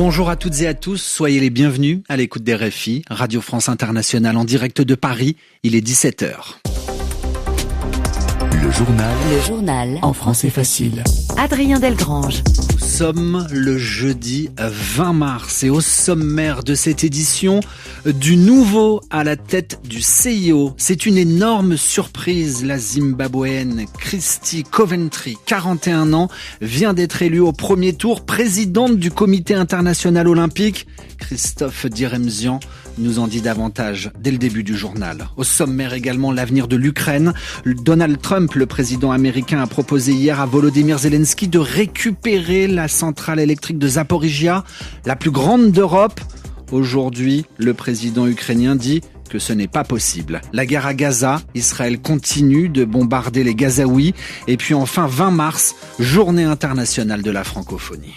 Bonjour à toutes et à tous, soyez les bienvenus à l'écoute des RFI, Radio France Internationale en direct de Paris, il est 17h. Le journal en français facile. Adrien Delgrange. Nous sommes le jeudi 20 mars et au sommaire de cette édition, du nouveau à la tête du CIO. C'est une énorme surprise. La Zimbabwéenne Christy Coventry, 41 ans, vient d'être élue au premier tour présidente du Comité international olympique. Christophe Diremzian nous en dit davantage dès le début du journal. Au sommaire également, l'avenir de l'Ukraine. Donald Trump, le président américain, a proposé hier à Volodymyr Zelensky de récupérer la centrale électrique de Zaporizhia, la plus grande d'Europe. Aujourd'hui, le président ukrainien dit que ce n'est pas possible. La guerre à Gaza, Israël continue de bombarder les Gazaouis. Et puis enfin, 20 mars, journée internationale de la francophonie.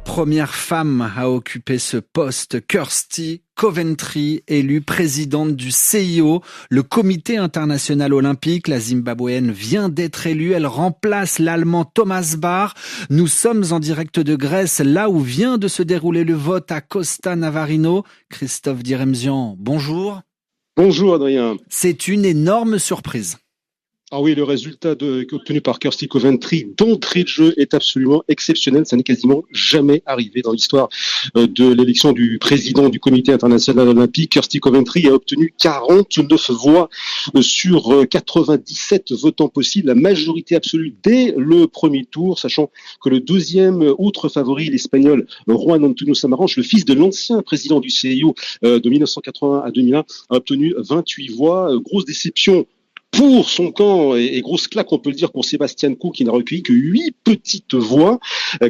Première femme à occuper ce poste, Kirsty Coventry, élue présidente du CIO, le Comité international olympique. La Zimbabwéenne vient d'être élue, elle remplace l'Allemand Thomas Bach. Nous sommes en direct de Grèce, là où vient de se dérouler le vote à Costa Navarino. Christophe Diremzian, bonjour. Bonjour Adrien. C'est une énorme surprise. Ah oui, le résultat obtenu par Kirsty Coventry d'entrée de jeu est absolument exceptionnel. Ça n'est quasiment jamais arrivé dans l'histoire de l'élection du président du Comité international olympique. Kirsty Coventry a obtenu 49 voix sur 97 votants possibles, la majorité absolue dès le premier tour, sachant que le deuxième autre favori, l'Espagnol Juan Antonio Samaranch, le fils de l'ancien président du CIO de 1980 à 2001, a obtenu 28 voix. Grosse déception pour son camp et grosse claque, on peut le dire, pour Sébastien Coe, qui n'a recueilli que 8 petites voix.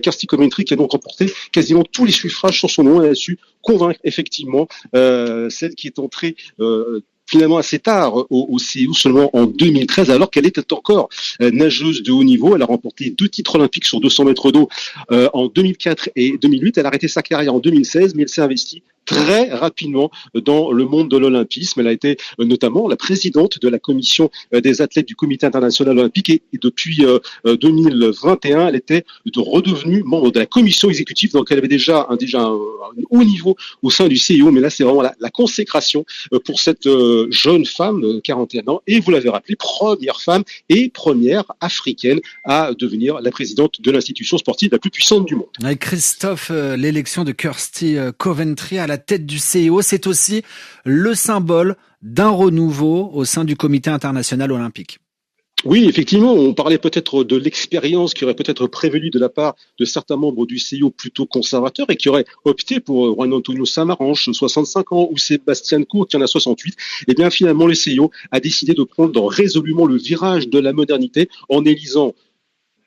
Kirsty Coventry qui a donc remporté quasiment tous les suffrages sur son nom. Elle a su convaincre effectivement celle qui est entrée finalement assez tard au CIO, seulement en 2013, alors qu'elle était encore nageuse de haut niveau. Elle a remporté 2 titres olympiques sur 200 mètres d'eau en 2004 et 2008. Elle a arrêté sa carrière en 2016, mais elle s'est investie très rapidement dans le monde de l'olympisme. Elle a été notamment la présidente de la commission des athlètes du Comité international olympique et depuis 2021, elle était redevenue membre de la commission exécutive. Donc elle avait déjà un haut niveau au sein du CIO, mais là c'est vraiment la consécration pour cette jeune femme, 41 ans, et vous l'avez rappelé, première femme et première africaine à devenir la présidente de l'institution sportive la plus puissante du monde. Avec Christophe, l'élection de Kirsty Coventry à la tête du CIO, c'est aussi le symbole d'un renouveau au sein du Comité international olympique. Oui, effectivement, on parlait peut-être de l'expérience qui aurait peut-être prévalu de la part de certains membres du CIO plutôt conservateurs et qui auraient opté pour Juan Antonio Samaranch, 65 ans, ou Sébastien Coe, qui en a 68. Eh bien, finalement, le CIO a décidé de prendre résolument le virage de la modernité en élisant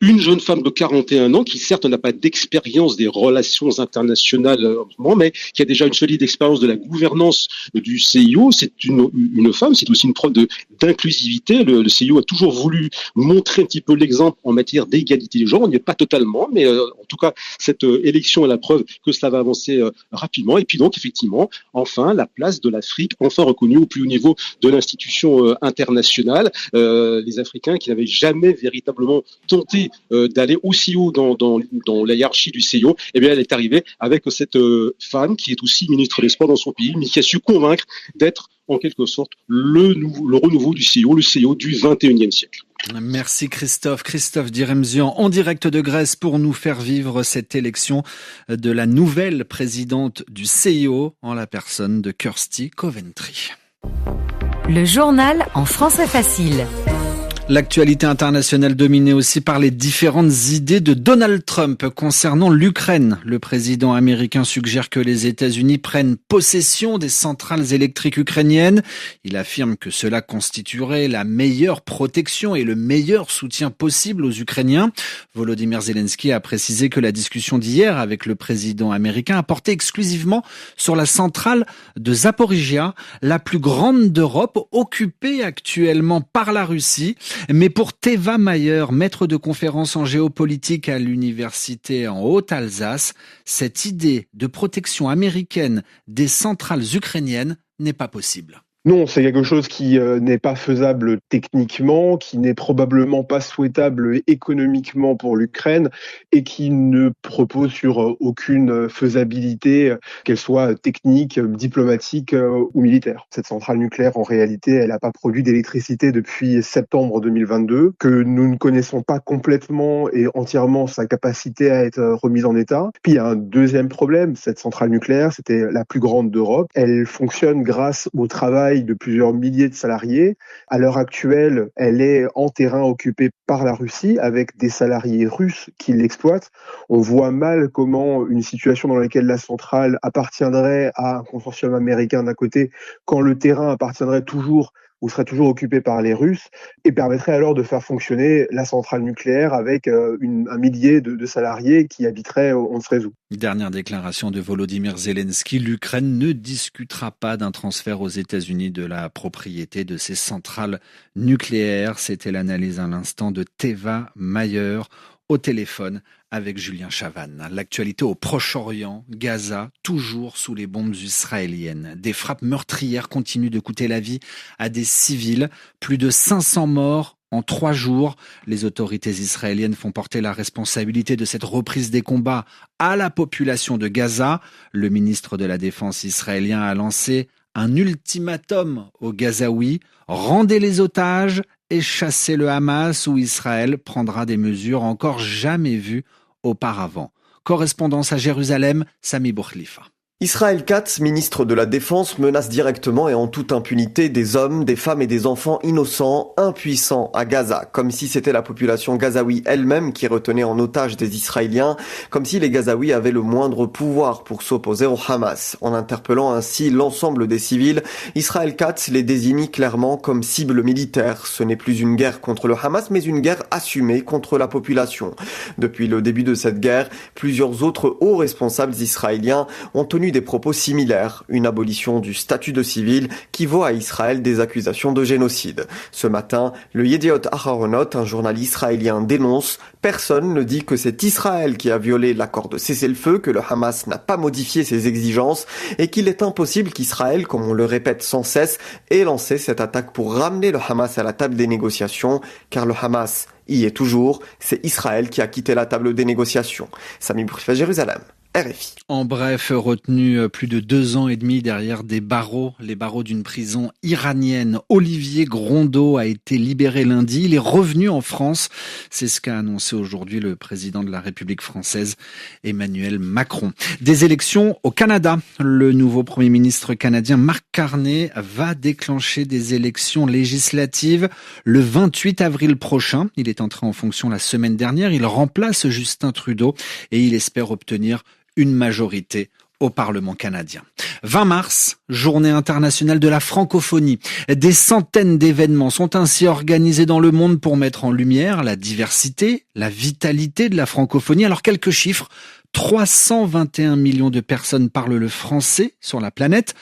une jeune femme de 41 ans qui certes n'a pas d'expérience des relations internationales en ce moment, mais qui a déjà une solide expérience de la gouvernance du CIO. C'est une femme, c'est aussi une preuve d'inclusivité. Le CIO a toujours voulu montrer un petit peu l'exemple en matière d'égalité des genres. On n'y est pas totalement, mais en tout cas, cette élection est la preuve que cela va avancer rapidement. Et puis donc, effectivement, enfin, la place de l'Afrique, enfin reconnue au plus haut niveau de l'institution internationale. Les Africains qui n'avaient jamais véritablement tenté d'aller aussi haut dans la hiérarchie du CIO, eh bien, elle est arrivée avec cette femme qui est aussi ministre des Sports dans son pays, mais qui a su convaincre d'être en quelque sorte le renouveau du CIO, le CIO du 21e siècle. Merci Christophe. Christophe Diremzian en direct de Grèce pour nous faire vivre cette élection de la nouvelle présidente du CIO en la personne de Kirsty Coventry. Le journal en français facile. L'actualité internationale dominée aussi par les différentes idées de Donald Trump concernant l'Ukraine. Le président américain suggère que les États-Unis prennent possession des centrales électriques ukrainiennes. Il affirme que cela constituerait la meilleure protection et le meilleur soutien possible aux Ukrainiens. Volodymyr Zelensky a précisé que la discussion d'hier avec le président américain a porté exclusivement sur la centrale de Zaporizhia, la plus grande d'Europe, occupée actuellement par la Russie. Mais pour Teva Mayer, maître de conférence en géopolitique à l'université en Haute-Alsace, cette idée de protection américaine des centrales ukrainiennes n'est pas possible. Non, c'est quelque chose qui n'est pas faisable techniquement, qui n'est probablement pas souhaitable économiquement pour l'Ukraine et qui ne repose sur aucune faisabilité, qu'elle soit technique, diplomatique ou militaire. Cette centrale nucléaire, en réalité, elle n'a pas produit d'électricité depuis septembre 2022, que nous ne connaissons pas complètement et entièrement sa capacité à être remise en état. Puis il y a un deuxième problème, cette centrale nucléaire, c'était la plus grande d'Europe. Elle fonctionne grâce au travail de plusieurs milliers de salariés. À l'heure actuelle, elle est en terrain occupé par la Russie avec des salariés russes qui l'exploitent. On voit mal comment une situation dans laquelle la centrale appartiendrait à un consortium américain d'un côté, quand le terrain appartiendrait toujours ou serait toujours occupé par les Russes, et permettrait alors de faire fonctionner la centrale nucléaire avec un millier de salariés qui habiteraient on ne sait où. Dernière déclaration de Volodymyr Zelensky, l'Ukraine ne discutera pas d'un transfert aux États-Unis de la propriété de ses centrales nucléaires. C'était l'analyse à l'instant de Teva Mayer au téléphone avec Julien Chavannes. L'actualité au Proche-Orient, Gaza, toujours sous les bombes israéliennes. Des frappes meurtrières continuent de coûter la vie à des civils. Plus de 500 morts en 3 jours. Les autorités israéliennes font porter la responsabilité de cette reprise des combats à la population de Gaza. Le ministre de la Défense israélien a lancé un ultimatum aux Gazaouis. Rendez les otages et chassez le Hamas, où Israël prendra des mesures encore jamais vues auparavant. Correspondance à Jérusalem, Sami Boukhlifa. Israël Katz, ministre de la Défense, menace directement et en toute impunité des hommes, des femmes et des enfants innocents, impuissants à Gaza, comme si c'était la population gazaoui elle-même qui retenait en otage des Israéliens, comme si les Gazaouis avaient le moindre pouvoir pour s'opposer au Hamas. En interpellant ainsi l'ensemble des civils, Israël Katz les désigne clairement comme cible militaire. Ce n'est plus une guerre contre le Hamas, mais une guerre assumée contre la population. Depuis le début de cette guerre, plusieurs autres hauts responsables israéliens ont tenu des propos similaires, une abolition du statut de civil qui vaut à Israël des accusations de génocide. Ce matin, le Yediot Aharonot, un journal israélien, dénonce « Personne ne dit que c'est Israël qui a violé l'accord de cessez-le-feu, que le Hamas n'a pas modifié ses exigences et qu'il est impossible qu'Israël, comme on le répète sans cesse, ait lancé cette attaque pour ramener le Hamas à la table des négociations, car le Hamas y est toujours, c'est Israël qui a quitté la table des négociations. Sami Boukhlifa, Jérusalem. RFI. En bref, retenu plus de 2 ans et demi derrière des barreaux, les barreaux d'une prison iranienne. Olivier Grondeau a été libéré lundi. Il est revenu en France. C'est ce qu'a annoncé aujourd'hui le président de la République française, Emmanuel Macron. Des élections au Canada. Le nouveau Premier ministre canadien, Mark Carney, va déclencher des élections législatives le 28 avril prochain. Il est entré en fonction la semaine dernière. Il remplace Justin Trudeau et il espère obtenir une majorité au Parlement canadien. 20 mars, journée internationale de la francophonie. Des centaines d'événements sont ainsi organisés dans le monde pour mettre en lumière la diversité, la vitalité de la francophonie. Alors quelques chiffres, 321 millions de personnes parlent le français sur la planète,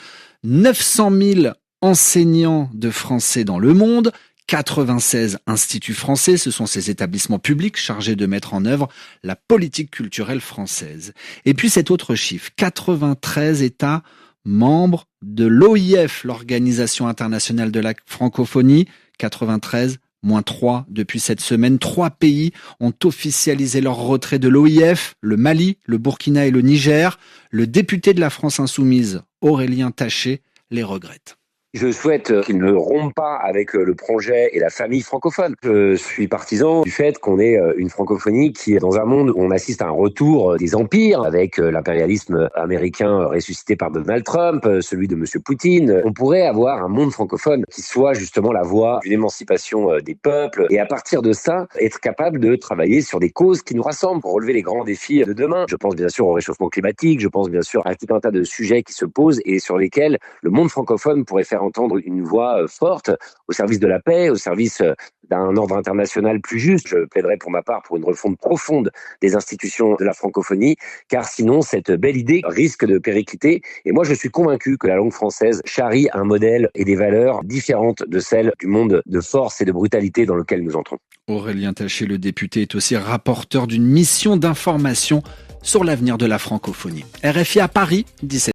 900 000 enseignants de français dans le monde, 96 instituts français, ce sont ces établissements publics chargés de mettre en œuvre la politique culturelle française. Et puis cet autre chiffre, 93 États membres de l'OIF, l'Organisation internationale de la francophonie, 93 moins 3 depuis cette semaine. 3 pays ont officialisé leur retrait de l'OIF, le Mali, le Burkina et le Niger. Le député de la France Insoumise, Aurélien Taché, les regrette. Je souhaite qu'ils ne rompent pas avec le projet et la famille francophone. Je suis partisan du fait qu'on ait une francophonie qui est dans un monde où on assiste à un retour des empires avec l'impérialisme américain ressuscité par Donald Trump, celui de Monsieur Poutine. On pourrait avoir un monde francophone qui soit justement la voie d'une émancipation des peuples et à partir de ça, être capable de travailler sur des causes qui nous rassemblent pour relever les grands défis de demain. Je pense bien sûr au réchauffement climatique, je pense bien sûr à tout un tas de sujets qui se posent et sur lesquels le monde francophone pourrait faire entendre une voix forte au service de la paix, au service d'un ordre international plus juste. Je plaiderai pour ma part pour une refonte profonde des institutions de la francophonie, car sinon cette belle idée risque de péricliter. Et moi je suis convaincu que la langue française charrie un modèle et des valeurs différentes de celles du monde de force et de brutalité dans lequel nous entrons. Aurélien Taché, le député, est aussi rapporteur d'une mission d'information sur l'avenir de la francophonie. RFI à Paris, 17.